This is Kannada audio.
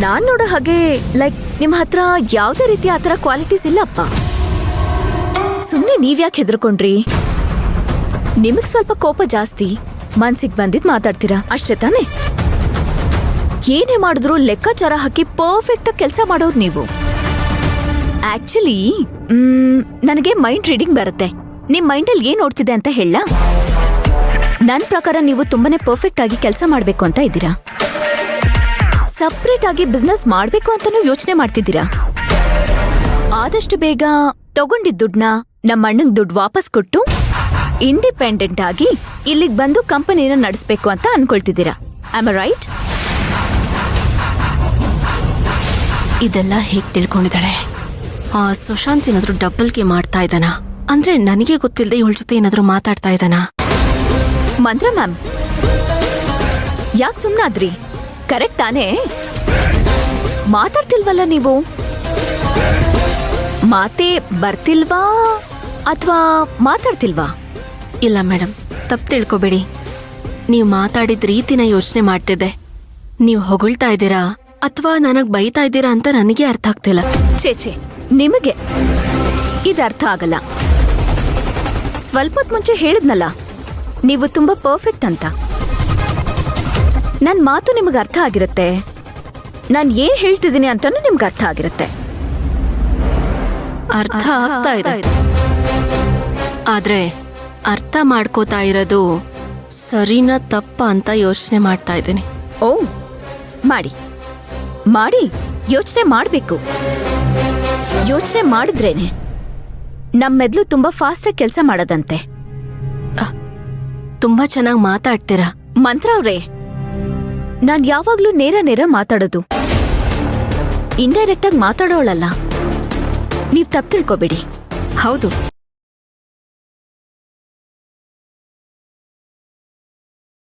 ನಾನ್ ನೋಡೋ ಹಾಗೆ ಲೈಕ್ ನಿಮ್ ಹತ್ರ ಯಾವ್ದೇ ರೀತಿ ಆತರ ಕ್ವಾಲಿಟೀಸ್ ಇಲ್ಲಪ್ಪ. ಸುಮ್ನೆ ನೀವ್ಯಾಕೆ ಹೆದರ್ಕೊಂಡ್ರಿ? ನಿಮಗ್ ಸ್ವಲ್ಪ ಕೋಪ ಜಾಸ್ತಿ, ಮನ್ಸಿಗೆ ಬಂದಿದ್ ಮಾತಾಡ್ತೀರಾ ಅಷ್ಟೇ ತಾನೆ? ಏನೇ ಮಾಡಿದ್ರು ಲೆಕ್ಕಾಚಾರ ಹಾಕಿ ಪರ್ಫೆಕ್ಟ್ ಆಗಿ ಕೆಲಸ ಮಾಡೋರು ನೀವು. ಆಕ್ಚುಲಿ ನನಗೆ ಮೈಂಡ್ ರೀಡಿಂಗ್ ಬರುತ್ತೆ. ನಿಮ್ ಮೈಂಡಲ್ಲಿ ಏನ್ ನೋಡ್ತಿದೆ ಅಂತ ಹೇಳ. ನನ್ ಪ್ರಕಾರ ನೀವು ತುಂಬಾನೇ ಪರ್ಫೆಕ್ಟ್ ಆಗಿ ಕೆಲಸ ಮಾಡ್ಬೇಕು ಅಂತ ಇದ್ದೀರಾ. ಸಪ್ರೇಟ್ ಆಗಿ ಬಿಸ್ನೆಸ್ ಮಾಡ್ಬೇಕು ಅಂತಾನೂ ಯೋಚನೆ ಮಾಡ್ತಿದ್ದೀರಾ. ಆದಷ್ಟು ಬೇಗ ತಗೊಂಡಿದ್ದ ದುಡ್ಡನ್ನ ನಮ್ಮ ಅಣ್ಣಂಗ್ ದುಡ್ಡು ವಾಪಸ್ ಕೊಟ್ಟು ಇಂಡಿಪೆಂಡೆಂಟ್ ಆಗಿ ಇಲ್ಲಿಗೆ ಬಂದು ಕಂಪನಿನ ನಡೆಸಬೇಕು ಅಂತ ಅನ್ಕೊಳ್ತಿದ್ದೀರಾ. Am I right? ಇದೆಲ್ಲ ಹೇಗ್ ತಿಳ್ಕೊಂಡಿದ್ದಾಳೆ? ಸುಶಾಂತ್ ಏನಾದ್ರು ಡಬಲ್ ಗೇಮ್ ಮಾಡ್ತಾ ಇದ್ದಾನ? ಅಂದ್ರೆ ನನಗೆ ಗೊತ್ತಿಲ್ಲದೆ ಇವಳ ಜೊತೆ ಏನಾದ್ರು ಮಾತಾಡ್ತಾ ಇದ್ದಾನ? ಮಂತ್ರ ಮ್ಯಾಮ್, ಯಾಕೆ ಸುಮ್ನಾದ್ರಿ? ಕರೆಕ್ಟ್ ತಾನೇ? ಮಾತಾಡ್ತಿಲ್ವಲ್ಲ ನೀವು? ಮಾತೇ ಬರ್ತಿಲ್ವಾ ಅಥವಾ ಮಾತಾಡ್ತಿಲ್ವಾ? ಇಲ್ಲ ಮೇಡಮ್, ತಪ್ಪು ತಿಳ್ಕೊಬೇಡಿ. ನೀವು ಮಾತಾಡಿದ ರೀತಿನ ಯೋಚನೆ ಮಾಡ್ತಿದ್ದೆ. ನೀವು ಹೊಗಳ್ತಾ ಇದ್ದೀರಾ ಅಥವಾ ನನಗ್ ಬೈತಾ ಇದ್ದೀರಾ ಅಂತ ನನಗೆ ಅರ್ಥ ಆಗ್ತಿಲ್ಲ. ಛೇ, ನಿಮಗೆ ಇದು ಅರ್ಥ ಆಗಲ್ಲ. ಸ್ವಲ್ಪ ಹೊತ್ತು ಮುಂಚೆ ಹೇಳಿದ್ನಲ್ಲ ನೀವು ತುಂಬಾ ಪರ್ಫೆಕ್ಟ್ ಅಂತ. ನನ್ ಮಾತು ನಿಮಗೆ ಅರ್ಥ ಆಗಿರುತ್ತೆ, ನಾನ್ ಏನ್ ಹೇಳ್ತಿದ್ದೀನಿ ಅಂತಾನು ನಿಮ್ಗೆ ಅರ್ಥ ಆಗಿರುತ್ತೆ. ಅರ್ಥ ಆಗ್ತಾ ಇದೆ, ಆದ್ರೆ ಅರ್ಥ ಮಾಡ್ಕೋತಾ ಇರೋದು ಸರಿನಾ ತಪ್ಪ ಅಂತ ಯೋಚನೆ ಮಾಡ್ತಾ ಇದ್ದೀನಿ. ಓ, ಮಾಡಿ ಮಾಡಿ ಯೋಚನೆ ಮಾಡ್ಬೇಕು. ಯೋಚನೆ ಮಾಡಿದ್ರೇನೆ ನಮ್ ಮೆದ್ಲು ತುಂಬಾ ಫಾಸ್ಟ್ ಆಗಿ ಕೆಲಸ ಮಾಡೋದಂತೆ. ತುಂಬಾ ಚೆನ್ನಾಗಿ ಮಾತಾಡ್ತೀರಾ ಮಂತ್ರ ಅವ್ರೆ. ನಾನ್ ಯಾವಾಗ್ಲೂ ನೇರ ಮಾತಾಡೋದು, ಇಂಡೈರೆಕ್ಟ್ ಆಗಿ ಮಾತಾಡೋಳಲ್ಲ. ನೀವ್ ತಪ್ಪು ತಿಳ್ಕೊಬೇಡಿ. ಹೌದು,